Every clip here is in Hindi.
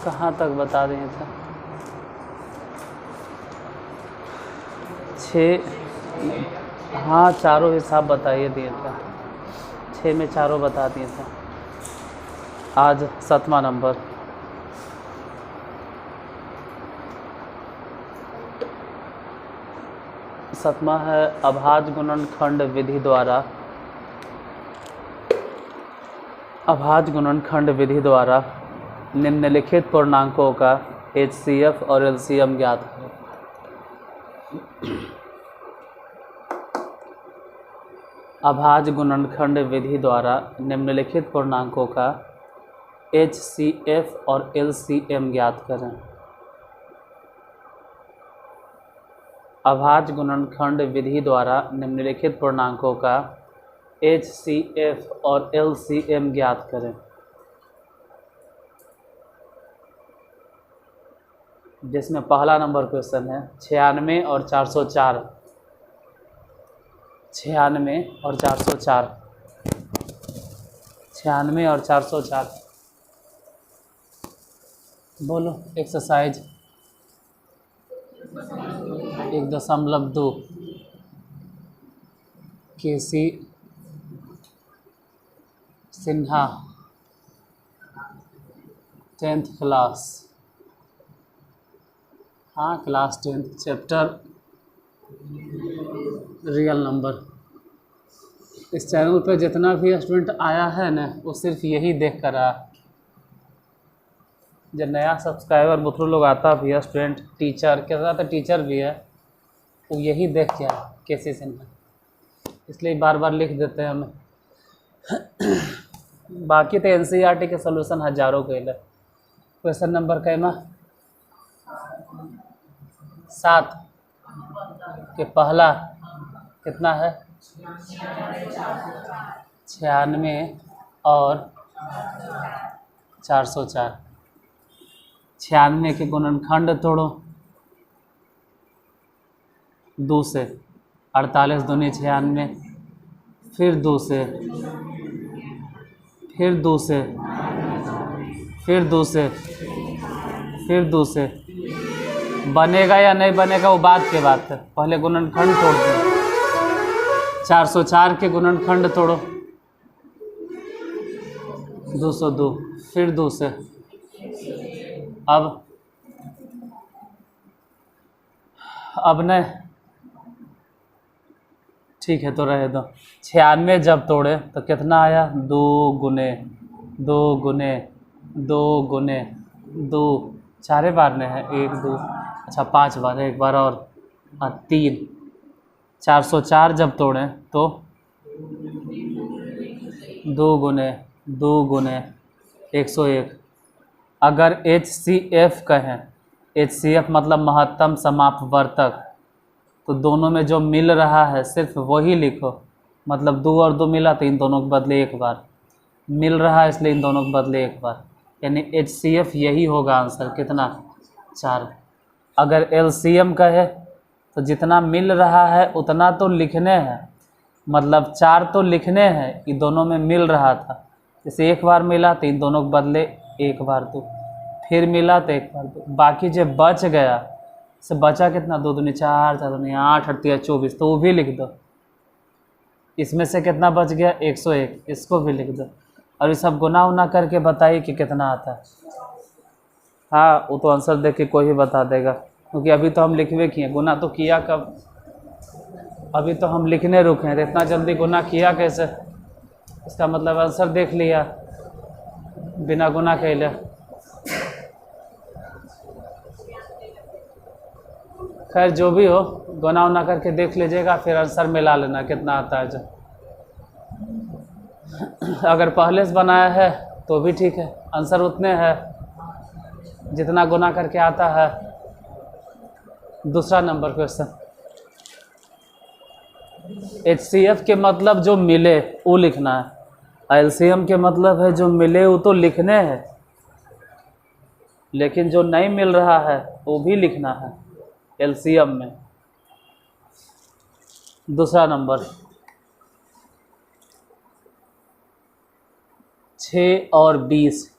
कहाँ तक बता दिए थे? 6, हाँ चारों हिसाब बताइए दिए थे, 6 में चारों बता दिए थे। आज 7वां नंबर। सतमा है अभाज्य गुणनखंड विधि द्वारा, अभाज्य गुणनखंड विधि द्वारा निम्नलिखित पूर्णांकों का HCF और LCM ज्ञात करें। अभाज्य गुणनखंड विधि द्वारा निम्नलिखित पूर्णांकों का HCF और LCM ज्ञात करें। अभाज्य गुणनखंड विधि द्वारा निम्नलिखित पूर्णांकों का HCF और LCM ज्ञात करें। जिसमें पहला नंबर क्वेश्चन है 96 और 404। 96 और 404, 96 और 404। बोलो एक्सरसाइज 1.2 केसी सिन्हा 10th क्लास, हाँ class 10th, chapter real number. इस चैनल पे जितना भी स्टूडेंट आया है ना वो सिर्फ यही देख कर आया। जब नया सब्सक्राइबर मुथरू लोग आता भी है, स्टूडेंट टीचर के साथ टीचर भी है, वो यही देख के आया केसी सिन्हा, इसलिए बार बार लिख देते हैं हमें। बाकी तो NCERT के सलूशन हजारों के लिए। क्वेश्चन नंबर कैमा 7 के पहला कितना है 96 और 404। 96 के गुणनखंड तोड़ो 2 से, 48 दूनी 96, फिर 2 से, फिर 2 से, फिर 2 से, फिर 2 से। बनेगा या नहीं बनेगा वो बात की बात है, पहले गुणनखंड तोड़ दो। 404 के गुणनखंड तोड़ो 202, फिर 2 से। अब नहीं, ठीक है तो रहे दो। 96 जब तोड़े तो कितना आया 2 गुने 2 गुने 2 गुने 2, 4 बार में है 1 2, अच्छा 5 बार है, 1 बार और 3। 404 जब तोड़ें तो 2 गुने 2 गुने 101। अगर HCF कहें, HCF मतलब महत्तम समापवर्तक, तो दोनों में जो मिल रहा है सिर्फ वही लिखो। मतलब 2 और 2 मिला तो इन दोनों के बदले 1 बार मिल रहा है, इसलिए इन दोनों के बदले 1 बार, यानी HCF यही होगा आंसर। कितना 4। अगर LCM कहे तो जितना मिल रहा है उतना तो लिखने हैं, मतलब 4 तो लिखने हैं, ये दोनों में मिल रहा था। जैसे 1 बार मिला तो इन दोनों के बदले 1 बार दो, फिर मिला तो 1 बार दो। बाकी जो बच गया से बचा कितना 2 दूनी 4, 4 दूनी 8, 8 तिया 24, तो वो भी लिख दो। इसमें से कितना बच गया 101, इसको भी लिख दो। और ये सब गुना उना करके बताइए कि कितना आता है। हाँ वो तो आंसर देख के कोई भी बता देगा, क्योंकि अभी तो हम लिखवे किए, गुना तो किया कब, अभी तो हम लिखने रुके हैं, तो इतना जल्दी गुना किया कैसे? इसका मतलब आंसर देख लिया बिना गुना कैले। खैर जो भी हो, गुना उना करके देख लीजिएगा, फिर आंसर मिला लेना कितना आता है। जो अगर पहले से बनाया है तो भी ठीक है, आंसर उतने है जितना गुना करके आता है। दूसरा नंबर क्वेश्चन, HCF के मतलब जो मिले वो लिखना है, LCM के मतलब है जो मिले वो तो लिखने हैं, लेकिन जो नहीं मिल रहा है वो भी लिखना है LCM में। दूसरा नंबर 6 और 20,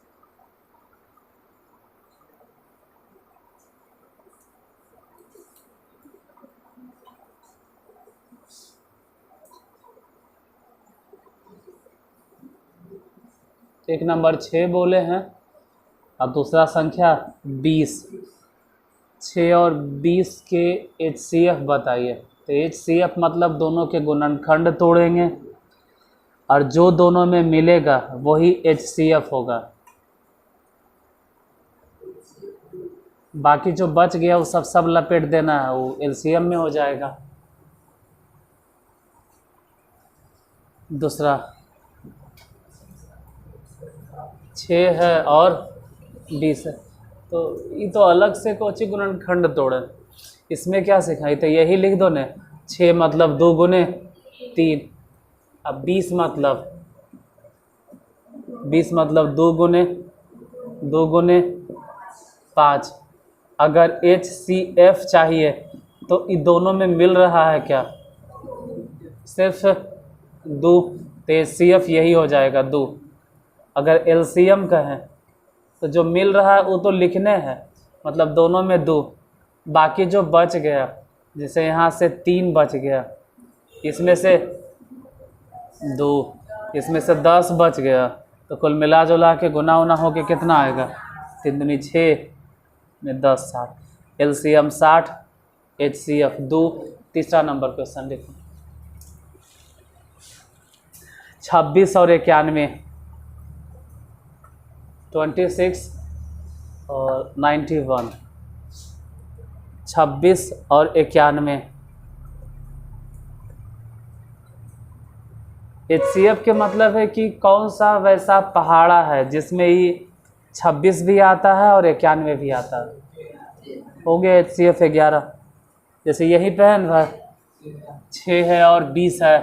एक नंबर 6 बोले हैं, अब दूसरा संख्या 20। 6 और 20 के HCF बताइए। तो HCF मतलब दोनों के गुणनखंड तोड़ेंगे और जो दोनों में मिलेगा वही HCF होगा। बाकी जो बच गया वो सब लपेट देना है, वो LCM में हो जाएगा। दूसरा 6 है और 20 है, तो ये तो अलग से कोची गुणनखंड तोड़े। इसमें क्या सिखाई, तो यही लिख दो ने। 6 मतलब 2 गुने 3, अब 20 मतलब 2 गुने 5। अगर HCF चाहिए तो इन दोनों में मिल रहा है क्या, सिर्फ 2, तो HCF यही हो जाएगा 2। अगर LCM कहें तो जो मिल रहा है वो तो लिखने हैं, मतलब दोनों में 2। बाकी जो बच गया, जैसे यहाँ से 3 बच गया, इसमें से 2, इसमें से 10 बच गया, तो कुल मिला जुला के गुना उना हो के कितना आएगा, 3 दूनी 6 में 10 60। LCM 60, HCF 2। तीसरा नंबर क्वेश्चन लिखो। 26 और 91, 26 और 91। 26 और 91। HCF के मतलब है कि कौन सा वैसा पहाड़ा है जिसमें ये 26 भी आता है और 91 भी आता है। हो गया HCF 11। जैसे यही पे है ना, 6 है और 20 है,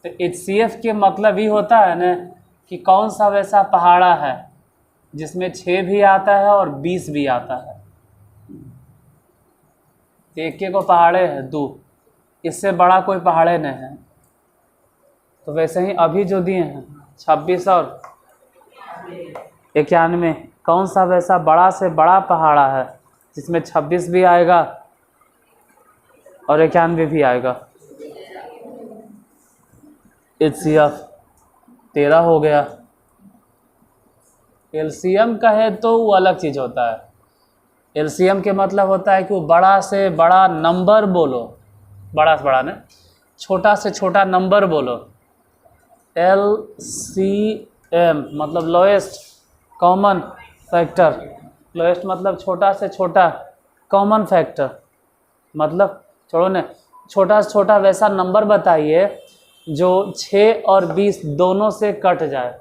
तो HCF के मतलब ही होता है ना कि कौन सा वैसा पहाड़ा है जिसमें 6 भी आता है और 20 भी आता है। एक को पहाड़े है 2, इससे बड़ा कोई पहाड़े नहीं है। तो वैसे ही अभी जो दिए हैं 26 और 91, कौन सा वैसा बड़ा से बड़ा पहाड़ा है जिसमें 26 भी आएगा और 91 भी आएगा। HCF 13 हो गया। LCM कहे तो वो अलग चीज़ होता है। LCM के मतलब होता है कि वो बड़ा से बड़ा नंबर बोलो, बड़ा से बड़ा ना, छोटा से छोटा नंबर बोलो। LCM मतलब लोएस्ट कॉमन फैक्टर। लोएस्ट मतलब छोटा से छोटा, कॉमन फैक्टर मतलब छोड़ो ने, छोटा से छोटा वैसा नंबर बताइए जो 6 और 20 दोनों से कट जाए।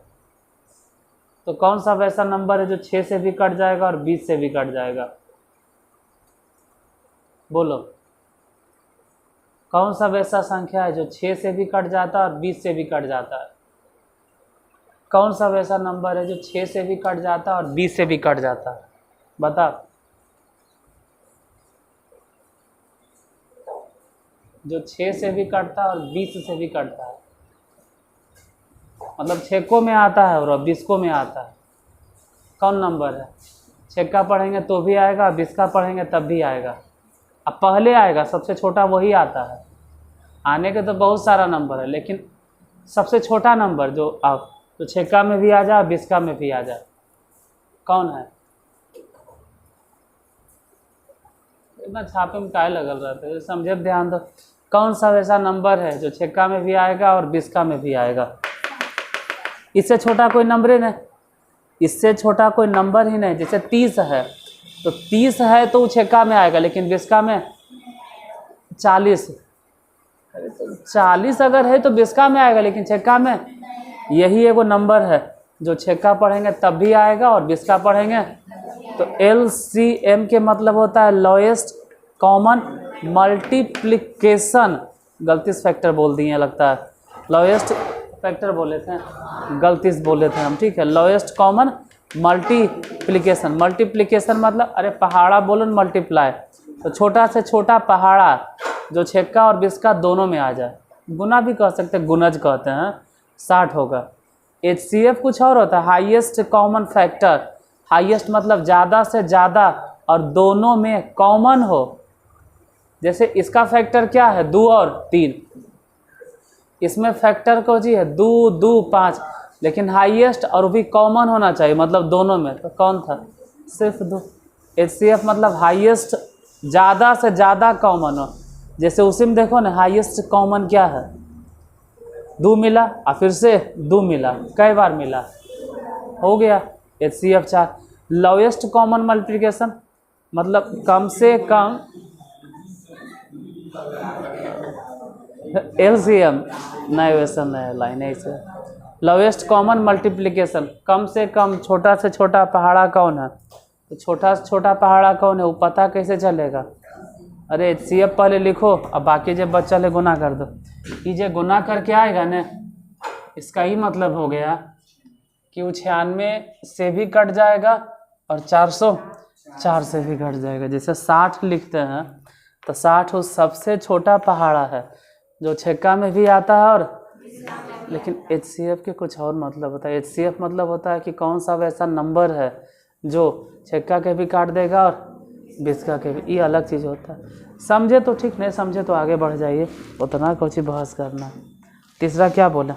तो कौन सा वैसा नंबर है जो 6 से भी कट जाएगा और 20 से भी कट जाएगा, बोलो। कौन सा वैसा संख्या है जो 6 से भी कट जाता है और 20 से भी कट जाता है। कौन सा वैसा नंबर है जो 6 से भी कट जाता है और 20 से भी कट जाता है, बता। जो 6 से भी कटता है और 20 से भी कटता है, मतलब 6 को में आता है और 20 को में आता है। कौन नंबर है? 6 का पढ़ेंगे तो भी आएगा, 20 का पढ़ेंगे तब भी आएगा। अब पहले आएगा, सबसे छोटा वही आता है। आने के तो बहुत सारा नंबर है, लेकिन सबसे छोटा नंबर जो आप तो 6 का में भी आ जाए, 20 का में भी आ जाए, कौन है? इतना छापे में काहे लगल रहता है, समझे, ध्यान दो। कौन सा वैसा नंबर है जो 6 का में भी आएगा और 20 का में भी आएगा? इससे छोटा कोई नंबर ही नहीं, इससे छोटा कोई नंबर ही नहीं। जैसे 30 है, तो 30 है तो 6 का में आएगा, लेकिन 20 का में 40। अरे तो 40 अगर है तो 20 का में आएगा, लेकिन 6 का में। यही एगो नंबर है जो 6 का पढ़ेंगे तब भी आएगा और 20 का पढ़ेंगे। तो LCM के मतलब होता है लोएस्ट कॉमन मल्टीप्लिकेशन। गलती से फैक्टर बोल दिए लगता है, लोएस्ट फैक्टर बोले थे, गलती से बोले थे हम, ठीक है। Lowest common multiplication. मल्टीप्लिकेशन मतलब अरे पहाड़ा बोलो न, मल्टीप्लाई। तो छोटा से छोटा पहाड़ा जो 6 का और 20 का दोनों में आ जाए। गुना भी कह सकते हैं, गुनज कहते हैं। 60 होगा। HCF कुछ और होता है, हाईएस्ट कॉमन फैक्टर। हाईएस्ट मतलब ज़्यादा से ज़्यादा और दोनों में कॉमन हो। जैसे इसका फैक्टर क्या है, 2 और 3। इसमें फैक्टर को जी है 2 2 5, लेकिन हाईएस्ट और भी कॉमन होना चाहिए, मतलब दोनों में। तो कौन था? सिर्फ 2। HCF मतलब हाईएस्ट, ज़्यादा से ज़्यादा कॉमन हो। जैसे उसी में देखो ना, हाईएस्ट कॉमन क्या है? 2 मिला और फिर से 2 मिला, कई बार मिला, हो गया HCF 4। लोएस्ट कॉमन मल्टीप्लिकेशन मतलब कम से कम, LCM नहीं, वैसा नहीं, लाइन ऐसे। लोएस्ट कॉमन मल्टीप्लिकेशन, कम से कम छोटा से छोटा पहाड़ा कौन है? तो छोटा से छोटा पहाड़ा कौन है वो पता कैसे चलेगा? अरे HCF पहले लिखो, अब बाकी जब बच्चा ले गुना कर दो। ये जो गुना करके आएगा ना, इसका ही मतलब हो गया कि वो 96 से भी कट जाएगा और 404 से भी कट जाएगा। जैसे 60 लिखते हैं तो 60 वो सबसे छोटा पहाड़ा है जो छक्का में भी आता है, और लेकिन HCF के कुछ और मतलब होता है। HCF मतलब होता है कि कौन सा वैसा नंबर है जो छक्का के भी काट देगा और 20 का के भी, ये अलग चीज़ होता है। समझे तो ठीक, नहीं समझे तो आगे बढ़ जाइए, उतना कुछ बहस करना। तीसरा क्या बोला?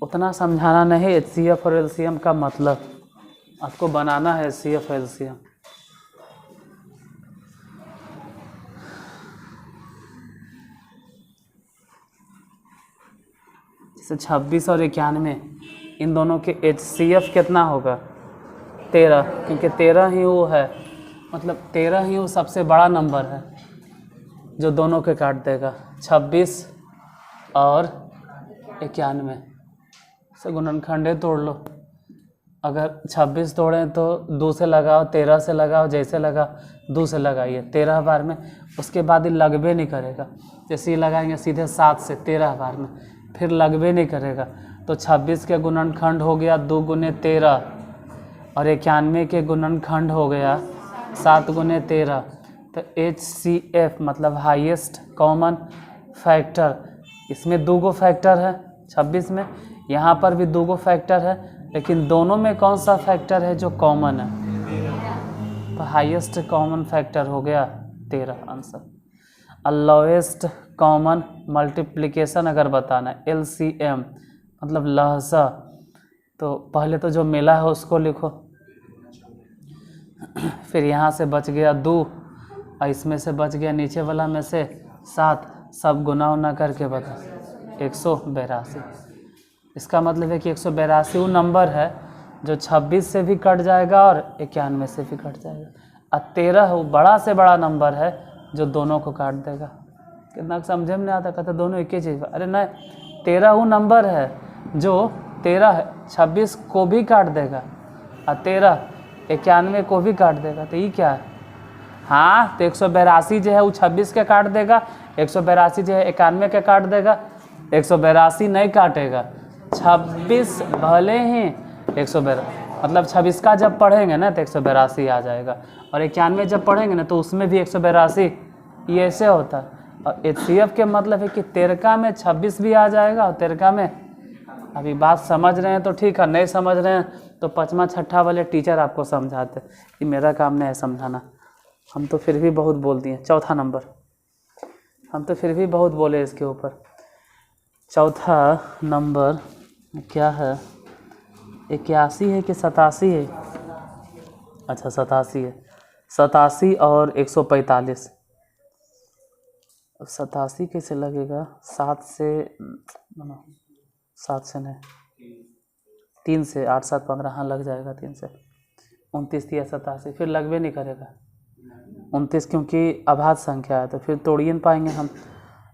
उतना समझाना नहीं, HCF और LCM का मतलब आपको बनाना है HCF LCM। जैसे 26 और 91, इन दोनों के HCF कितना होगा? 13, क्योंकि 13 ही वो है, मतलब 13 ही वो सबसे बड़ा नंबर है जो दोनों के काट देगा। 26 और 91 से गुणनखंडे तोड़ लो। अगर 26 तोड़ें तो 2 से लगाओ, 13 से लगाओ, जैसे लगा 2 से लगाइए 13 बार में, उसके बाद ये लगबे नहीं करेगा। जैसे ये लगाएंगे सीधे 7 से 13 बार में, फिर लगबे नहीं करेगा। तो 26 के गुणनखंड हो गया 2 गुने 13 और 91 के गुणनखंड हो गया 7 गुने 13। तो HCF मतलब हाईएस्ट कॉमन फैक्टर, इसमें 2 गो फैक्टर है 26 में, यहाँ पर भी 2 गो फैक्टर है, लेकिन दोनों में कौन सा फैक्टर है जो कॉमन है? तो हाईएस्ट कॉमन फैक्टर हो गया 13 आंसर। लोएस्ट कॉमन मल्टीप्लिकेशन अगर बताना है, LCM मतलब लहजा, तो पहले तो जो मिला है उसको लिखो, फिर यहाँ से बच गया 2 और इसमें से बच गया नीचे वाला में से 7, सब गुना उना करके बता 182। इसका मतलब है कि 182 वो नंबर है जो 26 से भी कट जाएगा और 91 से भी कट जाएगा, और 13 वो बड़ा से बड़ा नंबर है जो दोनों को काट देगा। कितना समझे में नहीं आता, कहते दोनों एक ही चीज़। अरे नहीं, 13 वो नंबर है जो 13 26 को भी काट देगा और 13 91 को भी काट देगा। तो ये क्या है? हाँ, तो 182 जो है वो 26 के काट देगा, 182 जो है 91 के काट देगा, 182 नहीं काटेगा। 26 भले ही 182, मतलब 26 का जब पढ़ेंगे ना तो 182 आ जाएगा, और 91 जब पढ़ेंगे ना तो उसमें भी 182, ये ऐसे होता है। और HCF के मतलब है कि 13 में 26 भी आ जाएगा और 13 में, अभी बात समझ रहे हैं तो ठीक है, नहीं समझ रहे हैं तो 5वां 6ठा वाले टीचर आपको समझाते, कि मेरा काम नहीं है समझाना, हम तो फिर भी बहुत बोल दिए। चौथा नंबर, हम तो फिर भी बहुत बोले इसके ऊपर। चौथा नंबर क्या है? 81 है कि 87 है? अच्छा 87 है। 87 और 145, 87 कैसे लगेगा? 7 से नहीं, 3 से 8 7 15, हाँ लग जाएगा 3 से 29 या 87, फिर लगबे नहीं करेगा 29, क्योंकि अभाज्य संख्या है तो फिर तोड़ ही नहीं पाएंगे हम।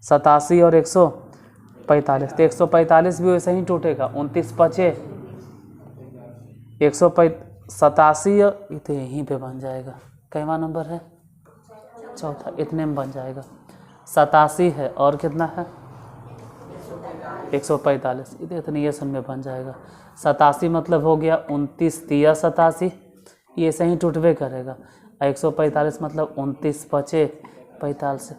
87 और 145, तो 145 भी वैसे ही टूटेगा, 29 बचे 187, ये तो यहीं पे बन जाएगा। कैवा नंबर है? चौथा, इतने में बन जाएगा। 87 है और कितना है? 145, ये तो इतनी सन में बन जाएगा। 87 मतलब हो गया 29 तिया 87, ये ऐसे ही टूटवे करेगा। 145 मतलब 29 बचे 45।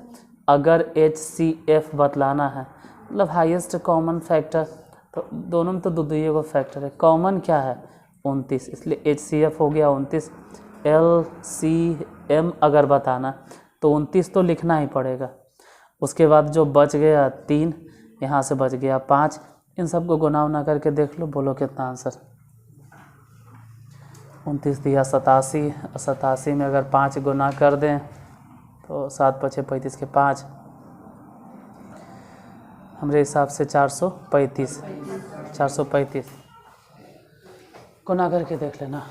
अगर HCF बतलाना है, मतलब हाईएस्ट कॉमन फैक्टर, तो दोनों में तो दो को फैक्टर है, कॉमन क्या है? 29, इसलिए HCF हो गया 29। LCM अगर बताना तो 29 तो लिखना ही पड़ेगा। उसके बाद जो बच गया 3, यहाँ से बच गया 5, इन सबको गुना उना करके देख लो, बोलो कितना आंसर। 29 दिया 87, 87 में अगर 5 गुना कर दें तो 7 पचे 35 के 5, हमारे हिसाब से 435, 435 गुना करके देख लेना।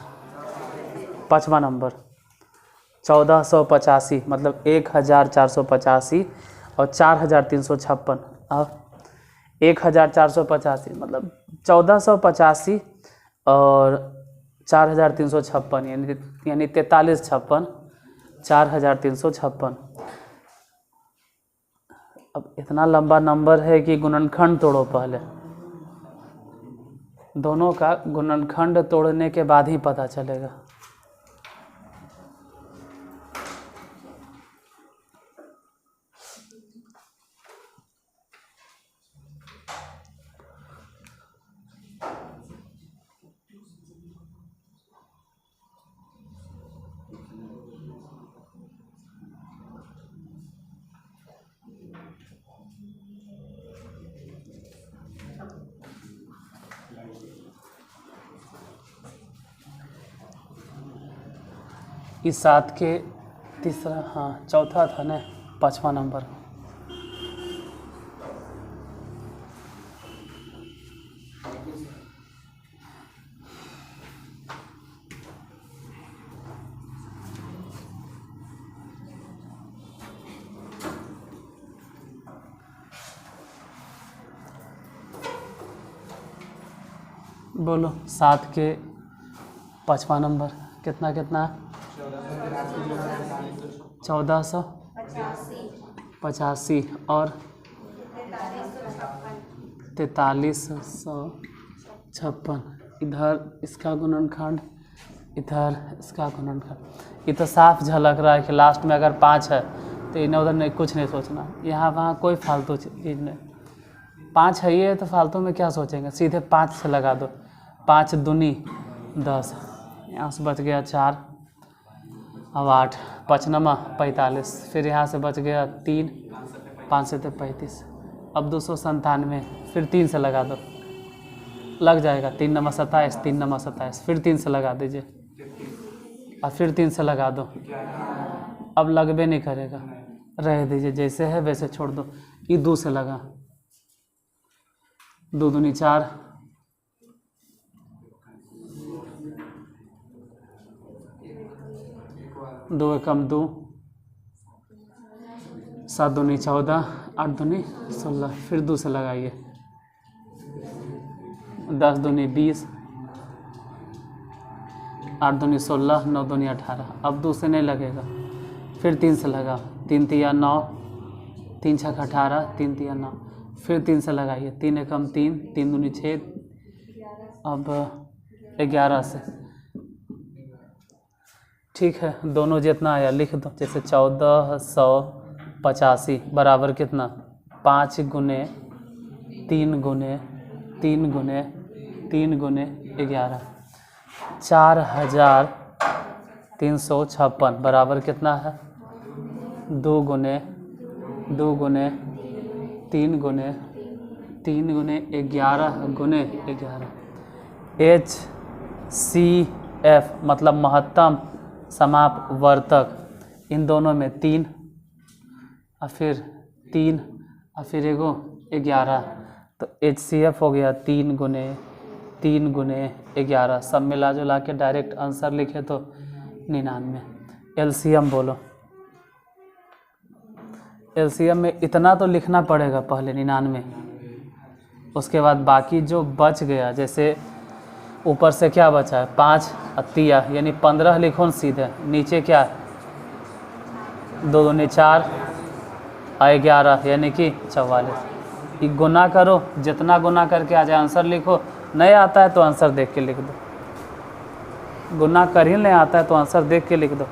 5वां नंबर 1485 मतलब 1485 और 4356 अब 1485 मतलब 1485 और 4356 यानी 43 56 4356। अब इतना लंबा नंबर है कि गुणनखंड तोड़ो पहले, दोनों का गुणनखंड तोड़ने के बाद ही पता चलेगा। इस 7 के तीसरा, हाँ चौथा था ना, 5वां नंबर। बोलो 7 के 5वां नंबर कितना कितना है? 1485 और 4356। इधर इसका गुणनखंड, इधर इसका गुणनखंड। ये तो साफ झलक रहा है कि लास्ट में अगर 5 है तो इन्हें उधर नहीं, कुछ नहीं सोचना, यहाँ वहाँ कोई फालतू चीज़ नहीं। 5 है ये तो फालतू में क्या सोचेंगे, सीधे 5 से लगा दो। 5 दूनी 10, यहाँ से बच गया 4, अब 8, 5 नमा 45, फिर यहाँ से बच गया 3, 5 से 35, अब 297, फिर 3 से लगा दो, लग जाएगा। 3 नमा 27, 3 नमा 27, फिर 3 से लगा दीजिए और फिर 3 से लगा दो। अब लगबे नहीं करेगा, रह दीजिए जैसे है वैसे छोड़ दो। ये 2 से लगा, 2 दूनी 4, 2 एकम 2, 7 दूनी 14, 8 दूनी 16, फिर 2 से लगाइए। 10 दूनी 20, 8 दूनी 16, 9 दूनी 18। अब 2 से नहीं लगेगा, फिर 3 से लगा। 3 तिया 9, 3 छक 18, 3 तिया 9, फिर 3 से लगाइए। 3 एकम 3, 3 दूनी 6, अब 11 से। ठीक है, दोनों जितना आया लिख दो। जैसे 1485 बराबर कितना, 5 गुने 3 गुने 3 गुने 3 गुने 11, 4356 बराबर कितना है, 2 गुने 2 गुने 3 गुने 3 गुने 11 गुने 11। HCF मतलब महत्तम समापवर्तक, इन दोनों में 3 और फिर 3 और फिर एगो 11, तो HCF हो गया 3 गुने 11। सब मिला जुला के डायरेक्ट आंसर लिखे तो 99। LCM बोलो। LCM में इतना तो लिखना पड़ेगा पहले 99, उसके बाद बाकी जो बच गया, जैसे ऊपर से क्या बचा है 5 अतिया यानी 15 लिखो न सीधे, नीचे क्या है 2 दूनी 4 और 11 यानी कि 44। ये गुना करो, जितना गुना करके आ जाए आंसर लिखो। नहीं आता है तो आंसर देख के लिख दो, गुना कर ही नहीं आता है तो आंसर देख के लिख दो।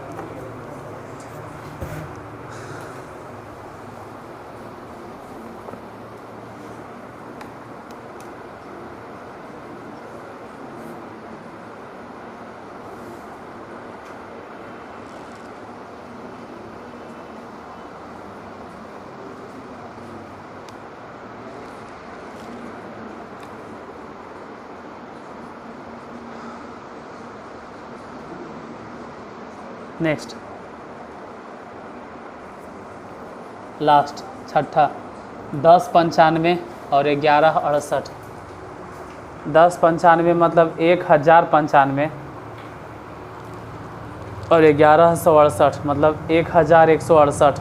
नेक्स्ट लास्ट छठा 1095 और 1168। 1095 मतलब 1095 और 1168 मतलब 1168।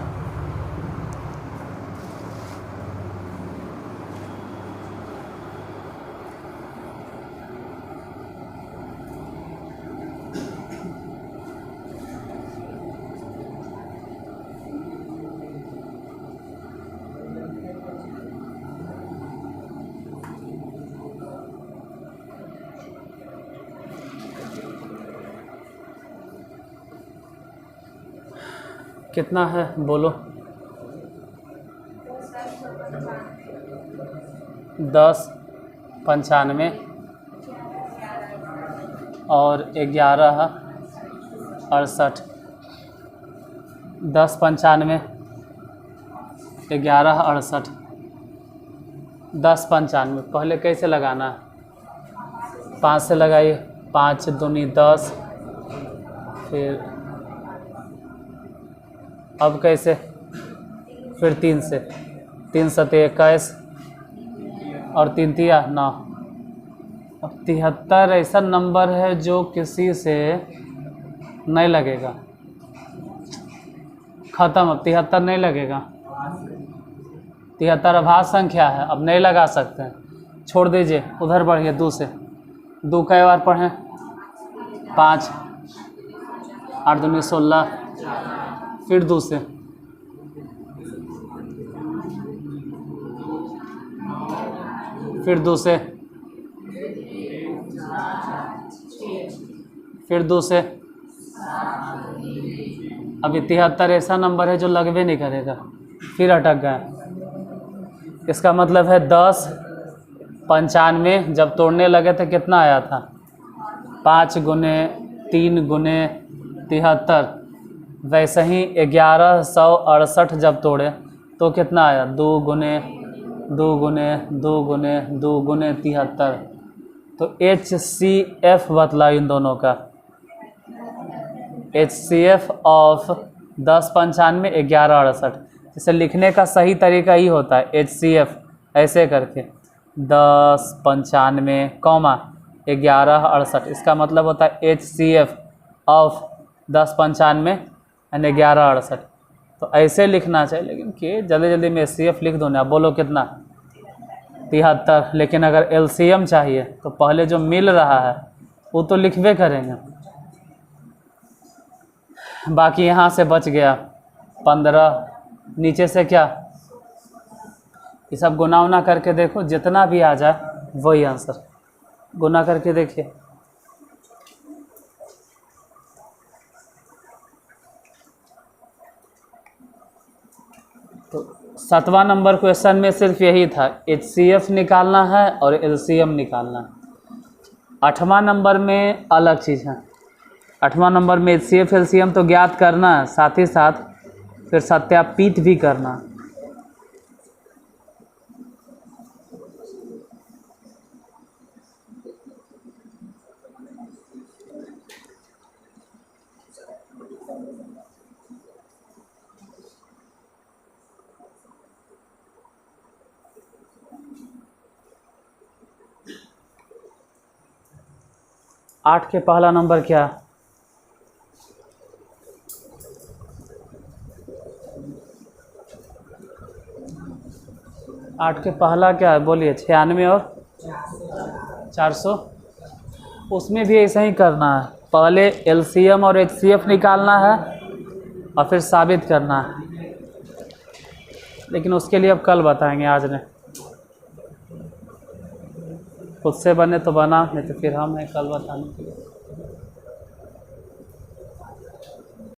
कितना है बोलो? 1095 और 1168। 1095 1168 1095 पहले कैसे लगाना है? 5 से लगाइए, 5 दूनी 10। फिर अब कैसे? फिर 3 से, 3 सते 21 और 3 तिया 9। अब 73 ऐसा नंबर है जो किसी से नहीं लगेगा, ख़त्म। अब 73 नहीं लगेगा। 73 अभाज्य संख्या है, अब नहीं लगा सकते हैं, छोड़ दीजिए। उधर बढ़िए 2 से। 2 कई बार पढ़ें? 5, 8 दूनी 16। फिर 2 से, फिर 2 से, फिर 2 से। अभी 73 ऐसा नंबर है जो लगवे नहीं करेगा, फिर अटक गया। इसका मतलब है 1095 जब तोड़ने लगे थे कितना आया था? 5 गुने 3 गुने 73। वैसे ही 1168 जब तोड़े तो कितना आया? 2 गुने 2 गुने 2 गुने 2 गुने 73। तो HCF बतला इन दोनों का। HCF of 1095 1168। इसे लिखने का सही तरीका ही होता है HCF ऐसे करके 1095 कॉमा 1168। इसका मतलब होता है HCF ऑफ 1095 यानी 1168। तो ऐसे लिखना चाहिए, लेकिन कि जल्दी जल्दी में HCF लिख दो ना। बोलो कितना? 73। लेकिन अगर LCM चाहिए तो पहले जो मिल रहा है वो तो लिखवे करेंगे। बाकी यहाँ से बच गया 15। नीचे से क्या? ये सब गुना उना करके देखो, जितना भी आ जाए वही आंसर। गुना करके देखिए। तो 7वां नंबर क्वेश्चन में सिर्फ यही था, HCF निकालना है और LCM निकालना है। 8वां नंबर में अलग चीज़ है। 8वां नंबर में HCF LCM तो ज्ञात करना है, साथ ही साथ फिर सत्यापित भी करना। 8 के पहला नंबर क्या? 8 के पहला क्या है बोलिए? 96 और 400। उसमें भी ऐसा ही करना है, पहले LCM और HCF निकालना है और फिर साबित करना है। लेकिन उसके लिए अब कल बताएंगे, आज नहीं। खुद से बने तो बना, नहीं तो फिर हम हैं कल बताने के लिए।